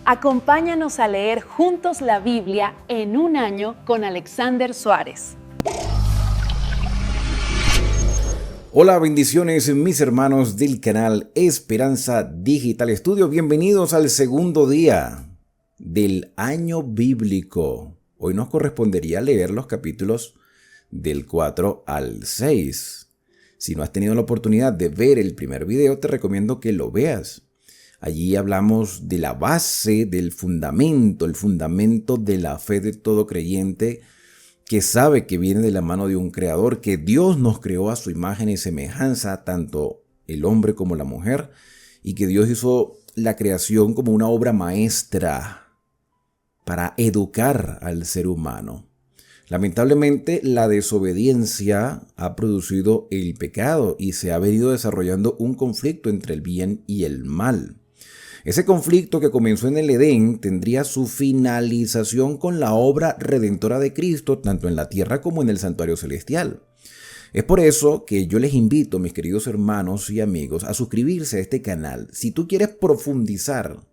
Acompáñanos a leer juntos la Biblia en un año con Alexander Suárez. Hola, bendiciones mis hermanos del canal Esperanza Digital Estudio. Bienvenidos al segundo día del año bíblico. Hoy nos correspondería leer los capítulos del 4 al 6. Si no has tenido la oportunidad de ver el primer video, te recomiendo que lo veas. Allí hablamos de la base, del fundamento, el fundamento de la fe de todo creyente que sabe que viene de la mano de un creador, que Dios nos creó a su imagen y semejanza, tanto el hombre como la mujer, y que Dios hizo la creación como una obra maestra para educar al ser humano. Lamentablemente, la desobediencia ha producido el pecado y se ha venido desarrollando un conflicto entre el bien y el mal. Ese conflicto que comenzó en el Edén tendría su finalización con la obra redentora de Cristo, tanto en la tierra como en el santuario celestial. Es por eso que yo les invito, mis queridos hermanos y amigos, a suscribirse a este canal. Si tú quieres profundizar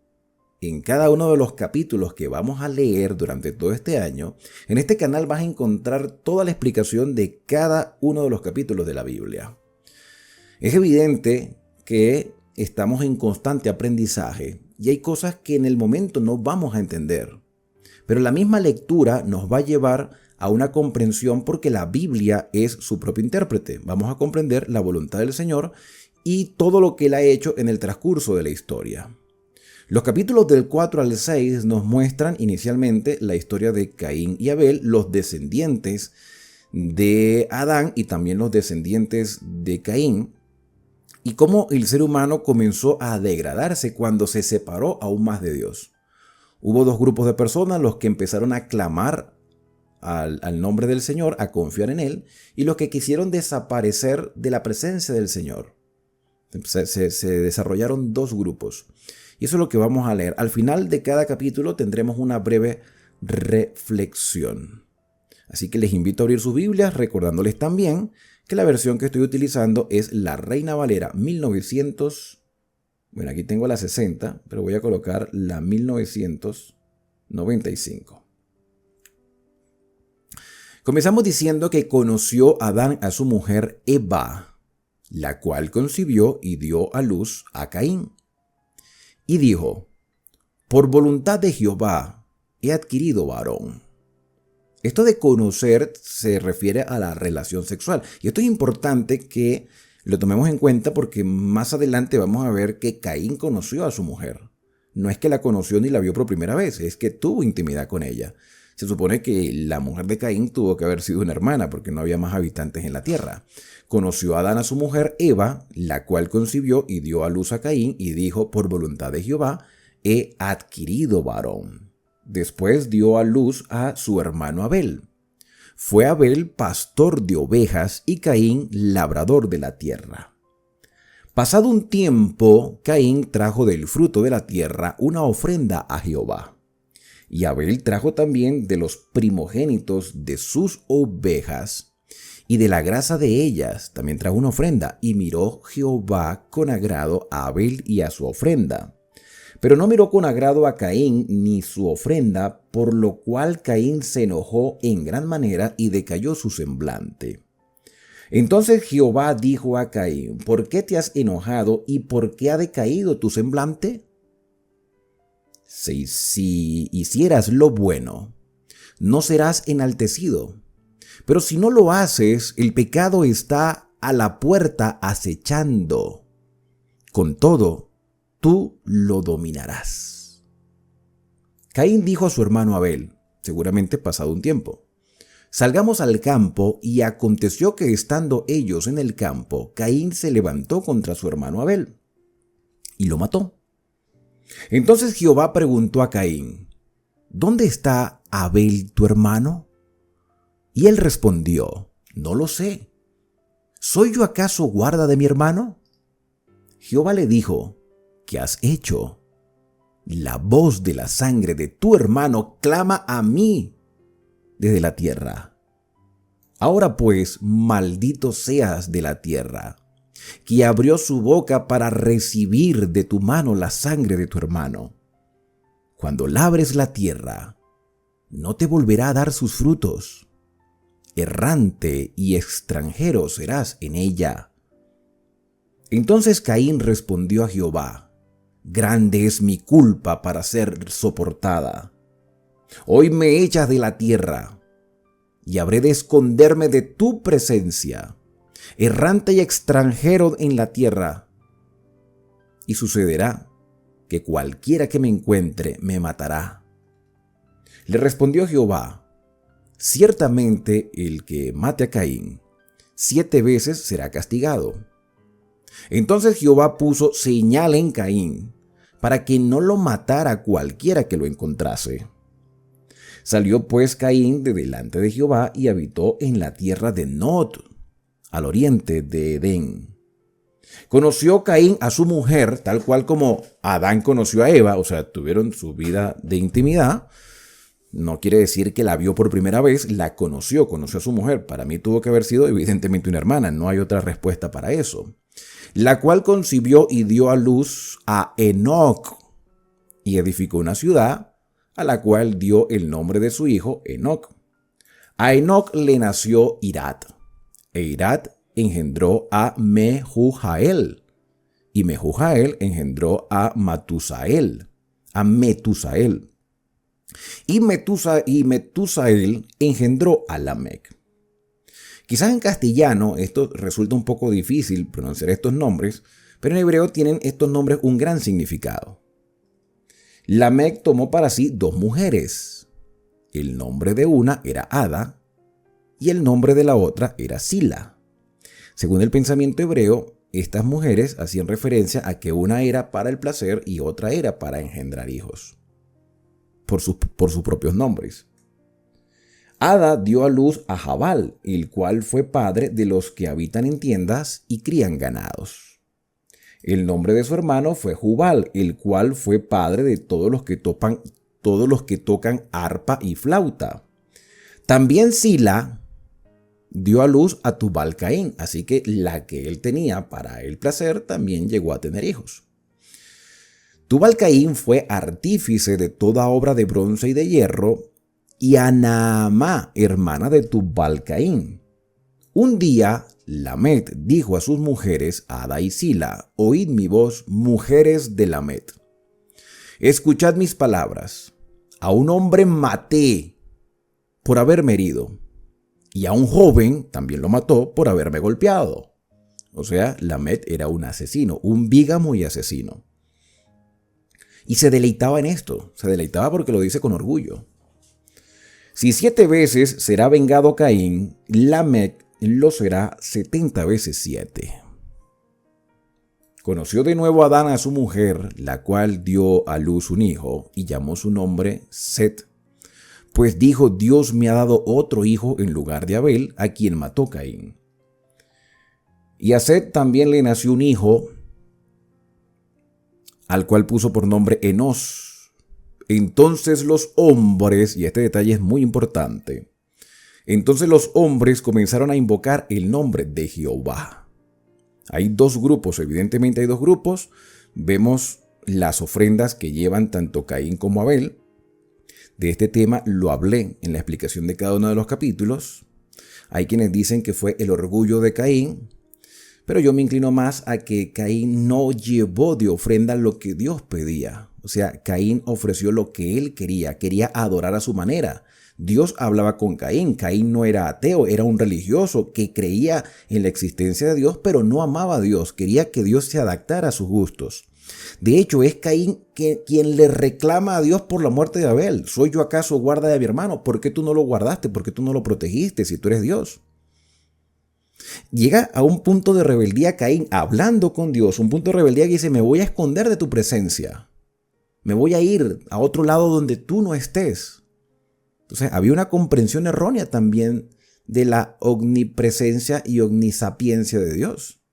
en cada uno de los capítulos que vamos a leer durante todo este año, en este canal vas a encontrar toda la explicación de cada uno de los capítulos de la Biblia. Es evidente que estamos en constante aprendizaje y hay cosas que en el momento no vamos a entender. Pero la misma lectura nos va a llevar a una comprensión porque la Biblia es su propio intérprete. Vamos a comprender la voluntad del Señor y todo lo que Él ha hecho en el transcurso de la historia. Los capítulos del 4 al 6 nos muestran inicialmente la historia de Caín y Abel, los descendientes de Adán y también los descendientes de Caín, y cómo el ser humano comenzó a degradarse cuando se separó aún más de Dios. Hubo dos grupos de personas, los que empezaron a clamar al nombre del Señor, a confiar en Él, y los que quisieron desaparecer de la presencia del Señor. Se desarrollaron dos grupos. Y eso es lo que vamos a leer. Al final de cada capítulo tendremos una breve reflexión. Así que les invito a abrir sus Biblias, recordándoles también que la versión que estoy utilizando es la Reina Valera 1900. Bueno, aquí tengo la 60, pero voy a colocar la 1995. Comenzamos diciendo que conoció Adán a su mujer Eva, la cual concibió y dio a luz a Caín. Y dijo: por voluntad de Jehová he adquirido varón. Esto de conocer se refiere a la relación sexual. Y esto es importante que lo tomemos en cuenta porque más adelante vamos a ver que Caín conoció a su mujer. No es que la conoció ni la vio por primera vez, es que tuvo intimidad con ella. Se supone que la mujer de Caín tuvo que haber sido una hermana porque no había más habitantes en la tierra. Conoció a Adán a su mujer Eva, la cual concibió y dio a luz a Caín y dijo: por voluntad de Jehová he adquirido varón. Después dio a luz a su hermano Abel. Fue Abel pastor de ovejas y Caín labrador de la tierra. Pasado un tiempo, Caín trajo del fruto de la tierra una ofrenda a Jehová. Y Abel trajo también de los primogénitos de sus ovejas y de la grasa de ellas, también trajo una ofrenda. Y miró Jehová con agrado a Abel y a su ofrenda. Pero no miró con agrado a Caín ni su ofrenda, por lo cual Caín se enojó en gran manera y decayó su semblante. Entonces Jehová dijo a Caín: ¿por qué te has enojado y por qué ha decaído tu semblante? Si hicieras lo bueno, no serás enaltecido. Pero si no lo haces, el pecado está a la puerta acechando. Con todo, tú lo dominarás. Caín dijo a su hermano Abel, seguramente pasado un tiempo: salgamos al campo. Y aconteció que estando ellos en el campo, Caín se levantó contra su hermano Abel y lo mató. Entonces Jehová preguntó a Caín: ¿dónde está Abel tu hermano? Y él respondió: no lo sé. ¿Soy yo acaso guarda de mi hermano? Jehová le dijo: ¿qué has hecho? La voz de la sangre de tu hermano clama a mí desde la tierra. Ahora pues, maldito seas de la tierra, que abrió su boca para recibir de tu mano la sangre de tu hermano. Cuando labres la tierra, no te volverá a dar sus frutos. Errante y extranjero serás en ella. Entonces Caín respondió a Jehová: grande es mi culpa para ser soportada. Hoy me echas de la tierra, y habré de esconderme de tu presencia, errante y extranjero en la tierra. Y sucederá que cualquiera que me encuentre me matará. Le respondió Jehová: ciertamente el que mate a Caín 7 veces será castigado. Entonces Jehová puso señal en Caín para que no lo matara cualquiera que lo encontrase. Salió pues Caín de delante de Jehová y habitó en la tierra de Nod, al oriente de Edén. Conoció Caín a su mujer, tal cual como Adán conoció a Eva, o sea, tuvieron su vida de intimidad. No quiere decir que la vio por primera vez, la conoció a su mujer. Para mí tuvo que haber sido evidentemente una hermana, no hay otra respuesta para eso. La cual concibió y dio a luz a Enoc y edificó una ciudad a la cual dio el nombre de su hijo Enoc. A Enoc le nació Irad, e Irad engendró a Mehujael, y Mehujael engendró a Metusael, y Metusael engendró a Lamec. Quizás en castellano esto resulta un poco difícil pronunciar estos nombres, pero en hebreo tienen estos nombres un gran significado. Lamec tomó para sí 2 mujeres. El nombre de una era Ada y el nombre de la otra era Sila. Según el pensamiento hebreo, estas mujeres hacían referencia a que una era para el placer y otra era para engendrar hijos, por sus propios nombres. Ada dio a luz a Jabal, el cual fue padre de los que habitan en tiendas y crían ganados. El nombre de su hermano fue Jubal, el cual fue padre de todos los que tocan arpa y flauta. También Sila dio a luz a Tubal-Caín, así que la que él tenía para el placer también llegó a tener hijos. Tubal-Caín fue artífice de toda obra de bronce y de hierro, y a Naamá, hermana de Tubal-Caín. Un día, Lamet dijo a sus mujeres, Ada y Sila: oíd mi voz, mujeres de Lamet. Escuchad mis palabras. A un hombre maté por haberme herido, y a un joven también lo mató por haberme golpeado. O sea, Lamet era un asesino, un bígamo y asesino. Y se deleitaba en esto, se deleitaba porque lo dice con orgullo. Si 7 veces será vengado Caín, Lamec lo será 70 veces 7. Conoció de nuevo Adán a su mujer, la cual dio a luz un hijo, y llamó su nombre Set, pues dijo: Dios me ha dado otro hijo en lugar de Abel, a quien mató Caín. Y a Set también le nació un hijo, al cual puso por nombre Enos. Entonces los hombres, y este detalle es muy importante, entonces los hombres comenzaron a invocar el nombre de Jehová. Hay 2 grupos, evidentemente hay 2 grupos. Vemos las ofrendas que llevan tanto Caín como Abel. De este tema lo hablé en la explicación de cada uno de los capítulos. Hay quienes dicen que fue el orgullo de Caín, pero yo me inclino más a que Caín no llevó de ofrenda lo que Dios pedía. O sea, Caín ofreció lo que él quería adorar a su manera. Dios hablaba con Caín. Caín no era ateo, era un religioso que creía en la existencia de Dios, pero no amaba a Dios. Quería que Dios se adaptara a sus gustos. De hecho, es Caín quien le reclama a Dios por la muerte de Abel. ¿Soy yo acaso guarda de mi hermano? ¿Por qué tú no lo guardaste? ¿Por qué tú no lo protegiste si tú eres Dios? Llega a un punto de rebeldía Caín hablando con Dios, un punto de rebeldía que dice: me voy a esconder de tu presencia. Me voy a ir a otro lado donde tú no estés. Entonces había una comprensión errónea también de la omnipresencia y omnisapiencia de Dios.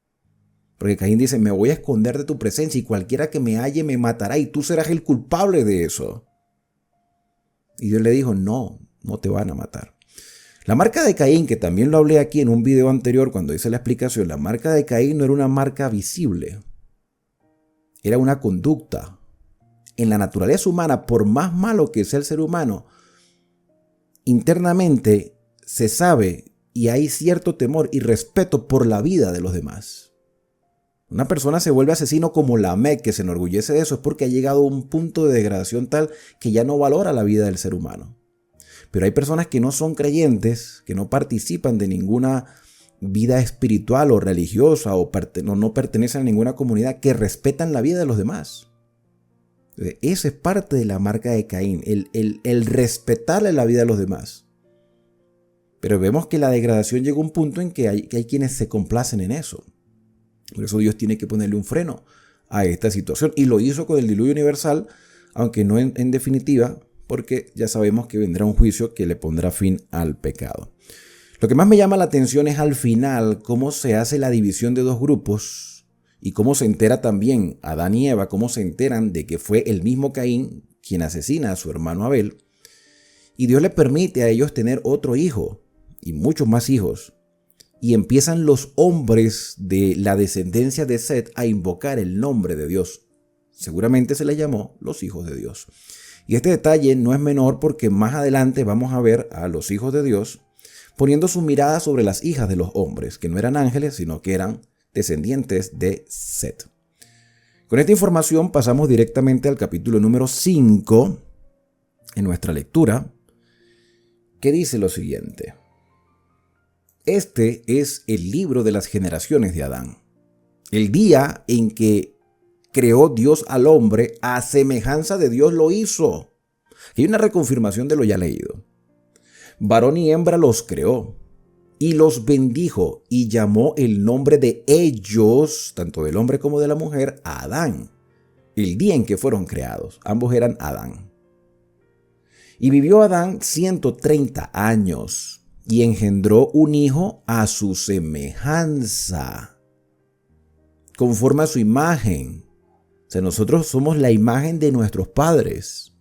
Porque Caín dice: me voy a esconder de tu presencia y cualquiera que me halle me matará y tú serás el culpable de eso. Y Dios le dijo: no te van a matar. La marca de Caín, que también lo hablé aquí en un video anterior cuando hice la explicación, la marca de Caín no era una marca visible. Era una conducta. en la naturaleza humana, por más malo que sea el ser humano, internamente se sabe y hay cierto temor y respeto por la vida de los demás. Una persona se vuelve asesino como Lamec, que se enorgullece de eso, es porque ha llegado a un punto de degradación tal que ya no valora la vida del ser humano. Pero hay personas que no son creyentes, que no participan de ninguna vida espiritual o religiosa o no pertenecen a ninguna comunidad, que respetan la vida de los demás. Esa es parte de la marca de Caín, el respetarle la vida a los demás. Pero vemos que la degradación llega a un punto en que hay quienes se complacen en eso. Por eso Dios tiene que ponerle un freno a esta situación. Y lo hizo con el diluvio universal, aunque no en definitiva, porque ya sabemos que vendrá un juicio que le pondrá fin al pecado. Lo que más me llama la atención es al final cómo se hace la división de dos grupos y cómo se entera también Adán y Eva, cómo se enteran de que fue el mismo Caín quien asesina a su hermano Abel. Y Dios le permite a ellos tener otro hijo y muchos más hijos. Y empiezan los hombres de la descendencia de Set a invocar el nombre de Dios. Seguramente se les llamó los hijos de Dios. Y este detalle no es menor porque más adelante vamos a ver a los hijos de Dios poniendo su mirada sobre las hijas de los hombres, que no eran ángeles, sino que eran descendientes de Set. Con esta información pasamos directamente al capítulo número 5 en nuestra lectura, que dice lo siguiente. Este es el libro de las generaciones de Adán. El día en que creó Dios al hombre, a semejanza de Dios lo hizo. Aquí hay una reconfirmación de lo ya leído. Varón y hembra los creó y los bendijo y llamó el nombre de ellos, tanto del hombre como de la mujer, a Adán. El día en que fueron creados, ambos eran Adán. Y vivió Adán 130 años. Y engendró un hijo a su semejanza, conforme a su imagen. O sea, nosotros somos la imagen de nuestros padres.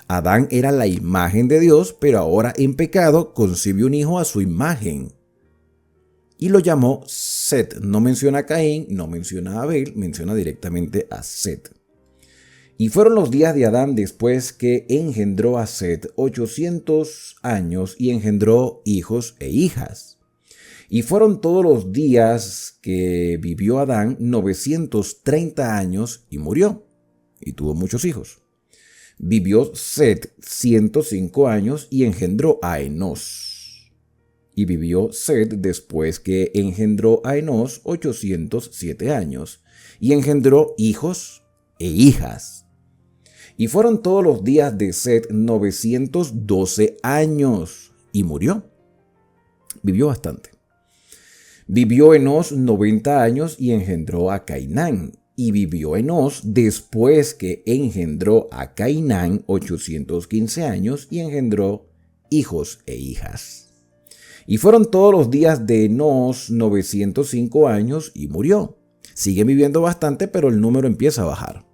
Adán era la imagen de Dios, pero ahora en pecado concibió un hijo a su imagen. Y lo llamó Set. No menciona a Caín, no menciona a Abel, menciona directamente a Set. Y fueron los días de Adán después que engendró a Set 800 años y engendró hijos e hijas. Y fueron todos los días que vivió Adán 930 años y murió. Y tuvo muchos hijos. Vivió Set 105 años y engendró a Enós. Y vivió Set después que engendró a Enós 807 años y engendró hijos e hijas. Y fueron todos los días de Set 912 años y murió. Vivió bastante. Vivió Enós 90 años y engendró a Cainán. Y vivió Enós después que engendró a Cainán 815 años y engendró hijos e hijas. Y fueron todos los días de Enós 905 años y murió. Sigue viviendo bastante, pero el número empieza a bajar.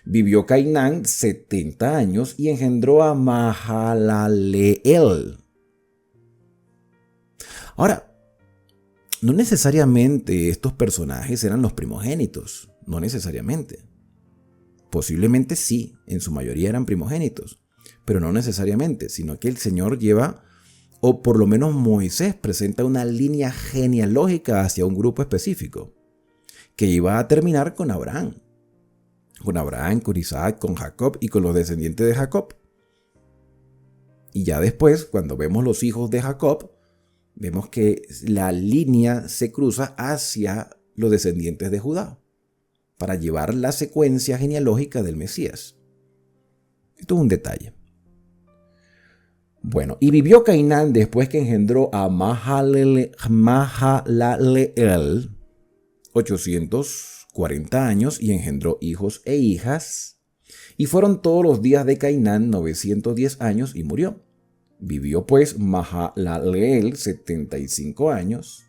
Vivió Cainán 70 años y engendró a Mahalaleel. Ahora, no necesariamente estos personajes eran los primogénitos, no necesariamente. Posiblemente sí, en su mayoría eran primogénitos, pero no necesariamente, sino que el Señor lleva, o por lo menos Moisés presenta una línea genealógica hacia un grupo específico, que iba a terminar con Abraham. Con Abraham, con Isaac, con Jacob y con los descendientes de Jacob. Y ya después, cuando vemos los hijos de Jacob, vemos que la línea se cruza hacia los descendientes de Judá, para llevar la secuencia genealógica del Mesías. Esto es un detalle. Bueno, y vivió Cainán después que engendró a Mahalaleel 840 años y engendró hijos e hijas. Y fueron todos los días de Cainán 910 años y murió. Vivió pues Mahalaleel 65 años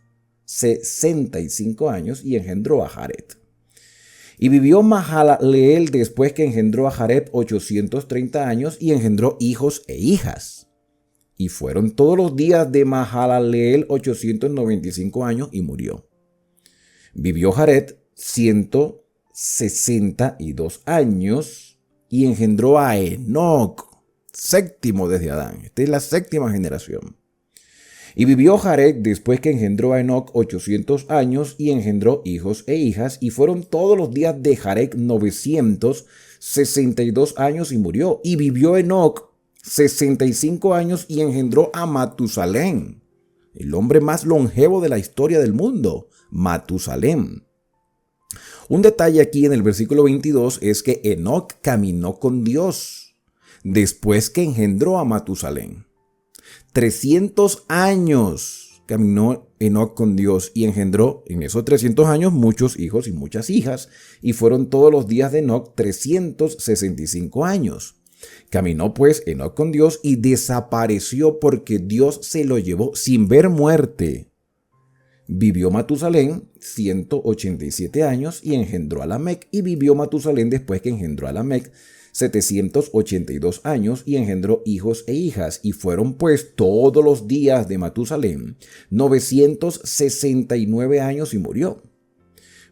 y engendró a Jared. Y vivió Mahalaleel después que engendró a Jared 830 años y engendró hijos e hijas. Y fueron todos los días de Mahalaleel 895 años y murió. Vivió Jared 162 años y engendró a Enoc, séptimo desde Adán. Esta es la séptima generación. Y vivió Jared después que engendró a Enoc 800 años y engendró hijos e hijas, y fueron todos los días de Jared 962 años y murió. Y vivió Enoc 65 años y engendró a Matusalén, el hombre más longevo de la historia del mundo, Matusalén. Un detalle aquí en el versículo 22 es que Enoc caminó con Dios después que engendró a Matusalén. 300 años caminó Enoc con Dios y engendró en esos 300 años muchos hijos y muchas hijas, y fueron todos los días de Enoc 365 años. Caminó pues Enoc con Dios y desapareció porque Dios se lo llevó sin ver muerte. Vivió Matusalén 187 años y engendró a Lamec, y vivió Matusalén después que engendró a Lamec 782 años y engendró hijos e hijas, y fueron pues todos los días de Matusalén 969 años y murió.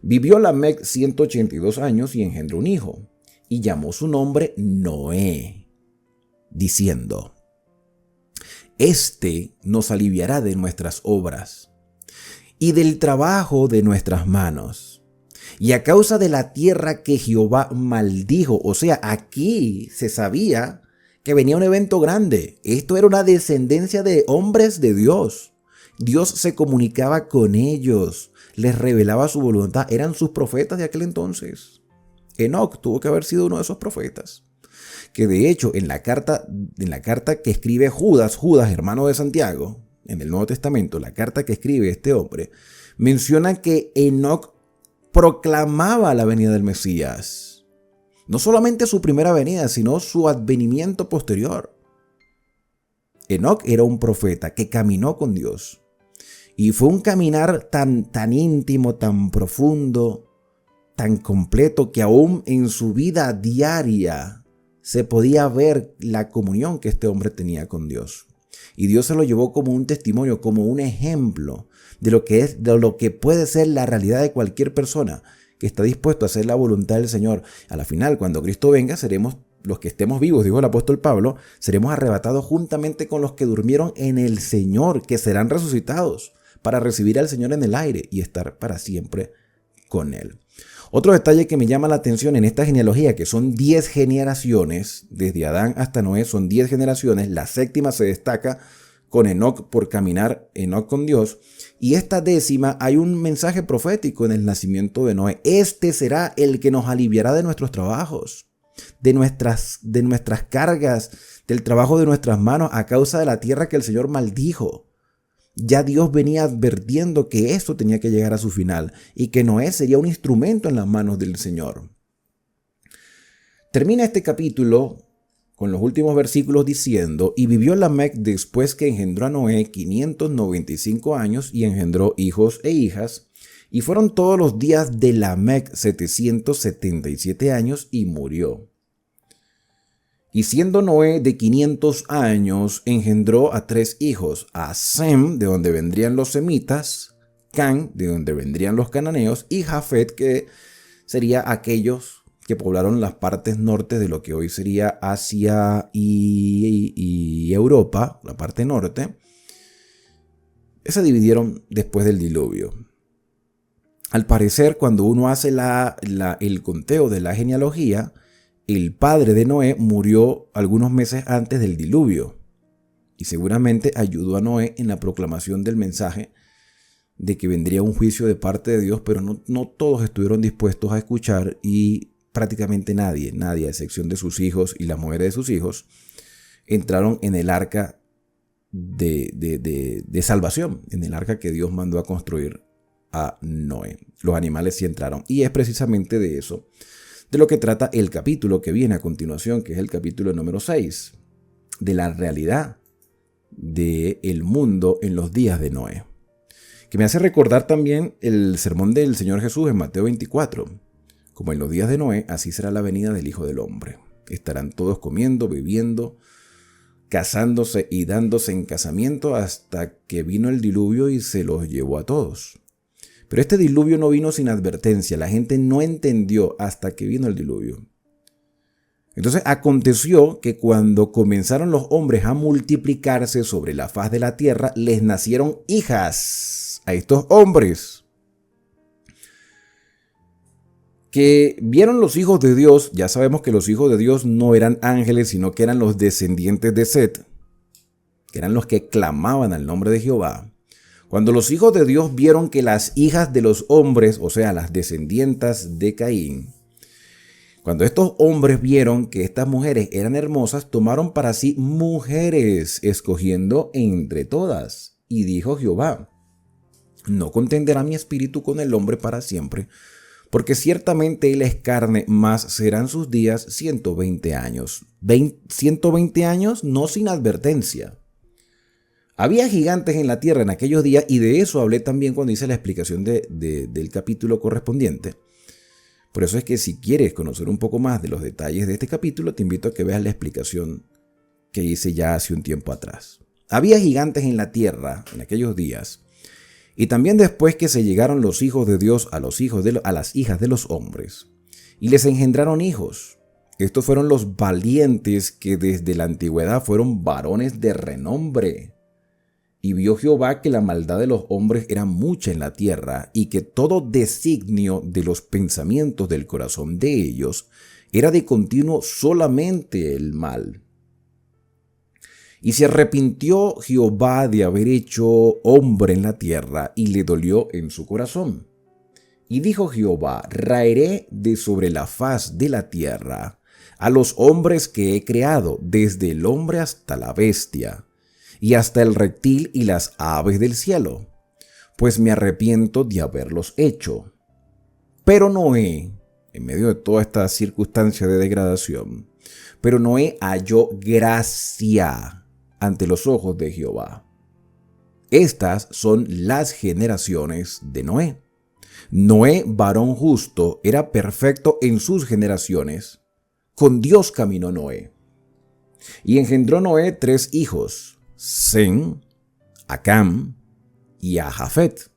Vivió Lamec 182 años y engendró un hijo, y llamó su nombre Noé, diciendo: Este nos aliviará de nuestras obras y del trabajo de nuestras manos. Y a causa de la tierra que Jehová maldijo, o sea, aquí se sabía que venía un evento grande. Esto era una descendencia de hombres de Dios. Dios se comunicaba con ellos, les revelaba su voluntad. Eran sus profetas de aquel entonces. Enoc tuvo que haber sido uno de esos profetas. Que de hecho, en la carta que escribe Judas, hermano de Santiago, en el Nuevo Testamento, la carta que escribe este hombre, menciona que Enoc proclamaba la venida del Mesías. No solamente su primera venida, sino su advenimiento posterior. Enoc era un profeta que caminó con Dios. Y fue un caminar tan íntimo, tan profundo, tan completo, que aún en su vida diaria se podía ver la comunión que este hombre tenía con Dios. Y Dios se lo llevó como un testimonio, como un ejemplo de lo que puede ser la realidad de cualquier persona que está dispuesto a hacer la voluntad del Señor. A la final, cuando Cristo venga, seremos los que estemos vivos, dijo el apóstol Pablo, seremos arrebatados juntamente con los que durmieron en el Señor, que serán resucitados para recibir al Señor en el aire y estar para siempre con Él. Otro detalle que me llama la atención en esta genealogía, que son 10 generaciones, desde Adán hasta Noé son 10 generaciones, la séptima se destaca con Enoc por caminar Enoc con Dios, y esta 10ª hay un mensaje profético en el nacimiento de Noé. Este será el que nos aliviará de nuestros trabajos, de nuestras cargas, del trabajo de nuestras manos a causa de la tierra que el Señor maldijo. Ya Dios venía advirtiendo que esto tenía que llegar a su final y que Noé sería un instrumento en las manos del Señor. Termina este capítulo con los últimos versículos diciendo: y vivió Lamec después que engendró a Noé 595 años y engendró hijos e hijas, y fueron todos los días de Lamec 777 años y murió. Y siendo Noé de 500 años, engendró a 3 hijos, a Sem, de donde vendrían los semitas, Can, de donde vendrían los cananeos, y Jafet, que sería aquellos que poblaron las partes norte de lo que hoy sería Asia y Europa, la parte norte, se dividieron después del diluvio. Al parecer, cuando uno hace el conteo de la genealogía, el padre de Noé murió algunos meses antes del diluvio y seguramente ayudó a Noé en la proclamación del mensaje de que vendría un juicio de parte de Dios, pero no todos estuvieron dispuestos a escuchar y prácticamente nadie, a excepción de sus hijos y las mujeres de sus hijos, entraron en el arca de salvación, en el arca que Dios mandó a construir a Noé. Los animales sí entraron, y es precisamente de eso de lo que trata el capítulo que viene a continuación, que es el capítulo número 6, de la realidad del mundo en los días de Noé, que me hace recordar también el sermón del Señor Jesús en Mateo 24. Como en los días de Noé, así será la venida del Hijo del Hombre. Estarán todos comiendo, bebiendo, casándose y dándose en casamiento hasta que vino el diluvio y se los llevó a todos. Pero este diluvio no vino sin advertencia. La gente no entendió hasta que vino el diluvio. Entonces aconteció que cuando comenzaron los hombres a multiplicarse sobre la faz de la tierra, les nacieron hijas a estos hombres, que vieron los hijos de Dios. Ya sabemos que los hijos de Dios no eran ángeles, sino que eran los descendientes de Set, que eran los que clamaban al nombre de Jehová. Cuando los hijos de Dios vieron que las hijas de los hombres, o sea, las descendientas de Caín, cuando estos hombres vieron que estas mujeres eran hermosas, tomaron para sí mujeres, escogiendo entre todas. Y dijo Jehová: no contenderá mi espíritu con el hombre para siempre, porque ciertamente él es carne, mas serán sus días 120 años. 120 años no sin advertencia. Había gigantes en la tierra en aquellos días, y de eso hablé también cuando hice la explicación del capítulo correspondiente. Por eso es que si quieres conocer un poco más de los detalles de este capítulo, te invito a que veas la explicación que hice ya hace un tiempo atrás. Había gigantes en la tierra en aquellos días, y también después que se llegaron los hijos de Dios a las hijas de los hombres, y les engendraron hijos. Estos fueron los valientes que desde la antigüedad fueron varones de renombre. Y vio Jehová que la maldad de los hombres era mucha en la tierra, y que todo designio de los pensamientos del corazón de ellos era de continuo solamente el mal. Y se arrepintió Jehová de haber hecho hombre en la tierra, y le dolió en su corazón. Y dijo Jehová: raeré de sobre la faz de la tierra a los hombres que he creado, desde el hombre hasta la bestia, y hasta el reptil y las aves del cielo, pues me arrepiento de haberlos hecho. Pero Noé, en medio de toda esta circunstancia de degradación, pero Noé halló gracia ante los ojos de Jehová. Estas son las generaciones de Noé. Noé, varón justo, era perfecto en sus generaciones. Con Dios caminó Noé. Y engendró Noé 3 hijos: Sem, a Cam y a Jafet.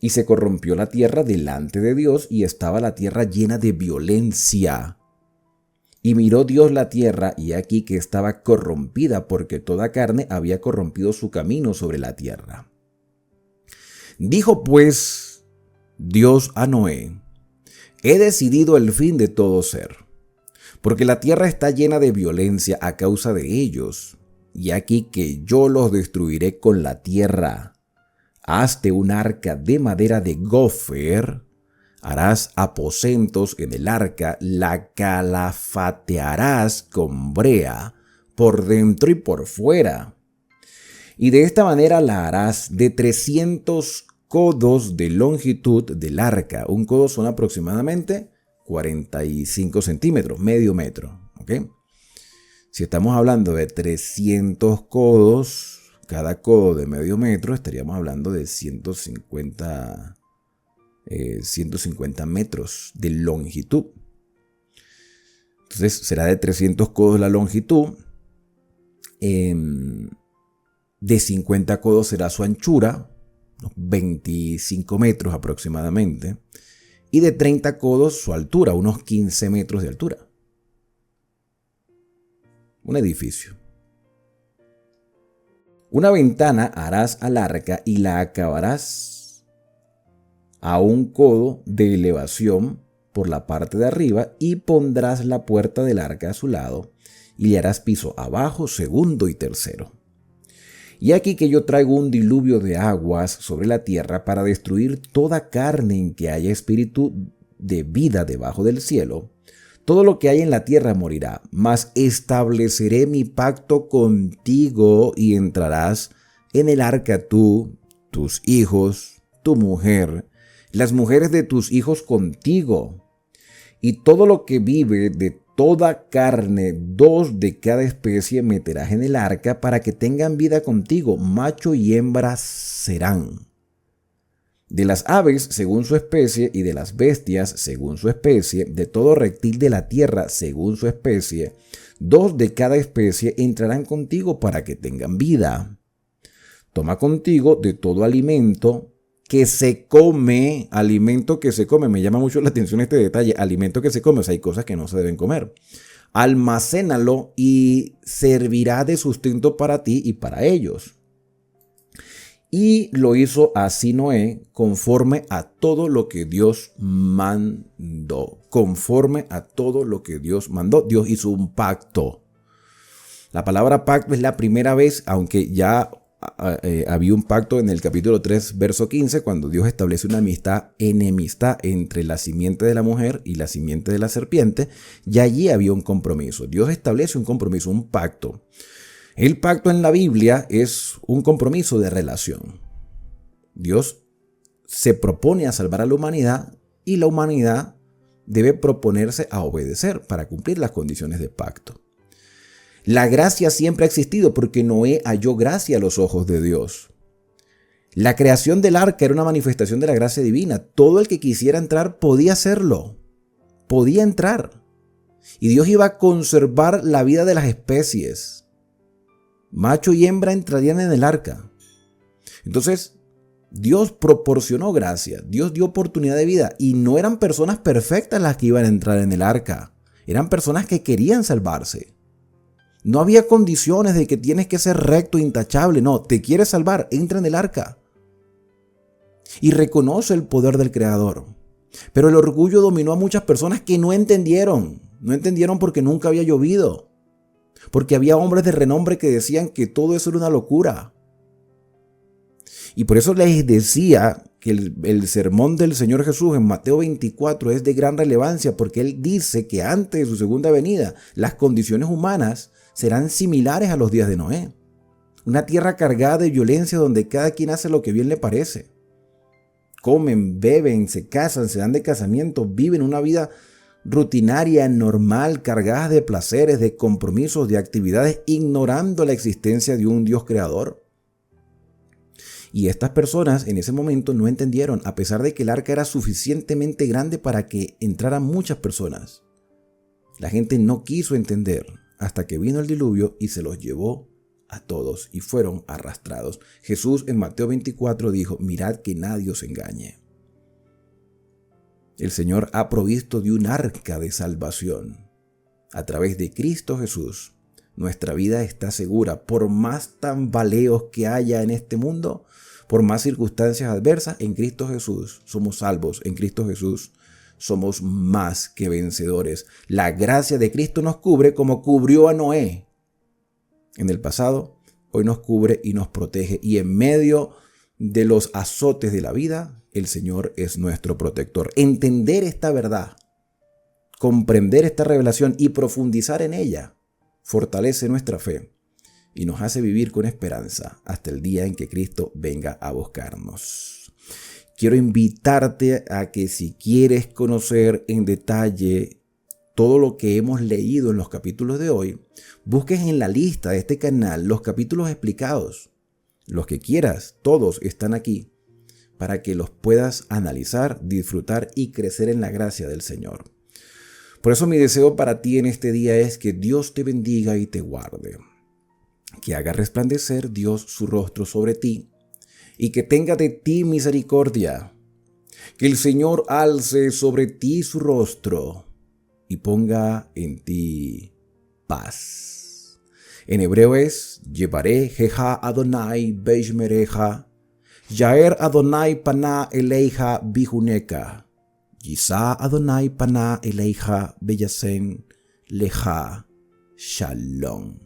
Y se corrompió la tierra delante de Dios, y estaba la tierra llena de violencia. Y miró Dios la tierra, y aquí que estaba corrompida, porque toda carne había corrompido su camino sobre la tierra. Dijo pues Dios a Noé: he decidido el fin de todo ser, porque la tierra está llena de violencia a causa de ellos. Y aquí que yo los destruiré con la tierra. Hazte un arca de madera de gofer, harás aposentos en el arca, la calafatearás con brea, por dentro y por fuera. Y de esta manera la harás de 300 codos de longitud del arca. Un codo son aproximadamente 45 centímetros, medio metro, ¿ok? Si estamos hablando de 300 codos, cada codo de medio metro, estaríamos hablando de 150 metros de longitud. Entonces será de 300 codos la longitud. De 50 codos será su anchura, unos 25 metros aproximadamente. Y de 30 codos su altura, unos 15 metros de altura. Un edificio. Una ventana harás al arca y la acabarás a un codo de elevación por la parte de arriba, y pondrás la puerta del arca a su lado, y le harás piso abajo, segundo y tercero. Y aquí que yo traigo un diluvio de aguas sobre la tierra para destruir toda carne en que haya espíritu de vida debajo del cielo. Todo lo que hay en la tierra morirá, mas estableceré mi pacto contigo, y entrarás en el arca tú, tus hijos, tu mujer, las mujeres de tus hijos contigo, y todo lo que vive de toda carne, 2 de cada especie meterás en el arca, para que tengan vida contigo, macho y hembra serán. De las aves según su especie, y de las bestias según su especie, de todo reptil de la tierra según su especie, 2 de cada especie entrarán contigo para que tengan vida. Toma contigo de todo alimento que se come, alimento que se come, me llama mucho la atención este detalle, alimento que se come, o sea, hay cosas que no se deben comer. Almacénalo y servirá de sustento para ti y para ellos. Y lo hizo así Noé, conforme a todo lo que Dios mandó. Conforme a todo lo que Dios mandó. Dios hizo un pacto. La palabra pacto es la primera vez, aunque ya había un pacto en el capítulo 3, verso 15, cuando Dios establece una enemistad entre la simiente de la mujer y la simiente de la serpiente, y allí había un compromiso. Dios establece un compromiso, un pacto. El pacto en la Biblia es un compromiso de relación. Dios se propone a salvar a la humanidad y la humanidad debe proponerse a obedecer para cumplir las condiciones de pacto. La gracia siempre ha existido porque Noé halló gracia a los ojos de Dios. La creación del arca era una manifestación de la gracia divina. Todo el que quisiera entrar podía hacerlo. Podía entrar. Y Dios iba a conservar la vida de las especies. Macho y hembra entrarían en el arca. Entonces, Dios proporcionó gracia. Dios dio oportunidad de vida. Y no eran personas perfectas las que iban a entrar en el arca. Eran personas que querían salvarse. No había condiciones de que tienes que ser recto, intachable. No, te quieres salvar, entra en el arca. Y reconoce el poder del Creador. Pero el orgullo dominó a muchas personas que no entendieron. No entendieron porque nunca había llovido. Porque había hombres de renombre que decían que todo eso era una locura. Y por eso les decía que el sermón del Señor Jesús en Mateo 24 es de gran relevancia, porque Él dice que antes de su segunda venida las condiciones humanas serán similares a los días de Noé. Una tierra cargada de violencia donde cada quien hace lo que bien le parece. Comen, beben, se casan, se dan de casamiento, viven una vida rutinaria, normal, cargada de placeres, de compromisos, de actividades, ignorando la existencia de un Dios creador. Y estas personas en ese momento no entendieron, a pesar de que el arca era suficientemente grande para que entraran muchas personas. La gente no quiso entender hasta que vino el diluvio y se los llevó a todos y fueron arrastrados. Jesús en Mateo 24 dijo: mirad que nadie os engañe. El Señor ha provisto de un arca de salvación. A través de Cristo Jesús, nuestra vida está segura. Por más tambaleos que haya en este mundo, por más circunstancias adversas, en Cristo Jesús somos salvos. En Cristo Jesús somos más que vencedores. La gracia de Cristo nos cubre como cubrió a Noé en el pasado. Hoy nos cubre y nos protege. Y en medio de los azotes de la vida, el Señor es nuestro protector. Entender esta verdad, comprender esta revelación y profundizar en ella, fortalece nuestra fe y nos hace vivir con esperanza hasta el día en que Cristo venga a buscarnos. Quiero invitarte a que si quieres conocer en detalle todo lo que hemos leído en los capítulos de hoy, busques en la lista de este canal los capítulos explicados. Los que quieras, todos están aquí para que los puedas analizar, disfrutar y crecer en la gracia del Señor. Por eso mi deseo para ti en este día es que Dios te bendiga y te guarde, que haga resplandecer Dios su rostro sobre ti y que tenga de ti misericordia, que el Señor alce sobre ti su rostro y ponga en ti paz. En hebreo es Yevaré Jeha Adonai Beishmereja, Yaer Adonai Pana Eleija Bijuneka, Yisa Adonai Pana Eleija Beyasen Leja Shalom.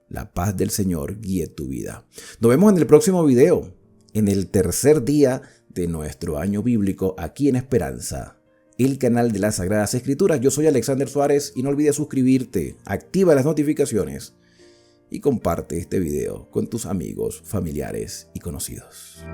La paz del Señor guíe tu vida. Nos vemos en el próximo video, en el tercer día de nuestro año bíblico, aquí en Esperanza, el canal de las Sagradas Escrituras. Yo soy Alexander Suárez y no olvides suscribirte, activa las notificaciones y comparte este video con tus amigos, familiares y conocidos.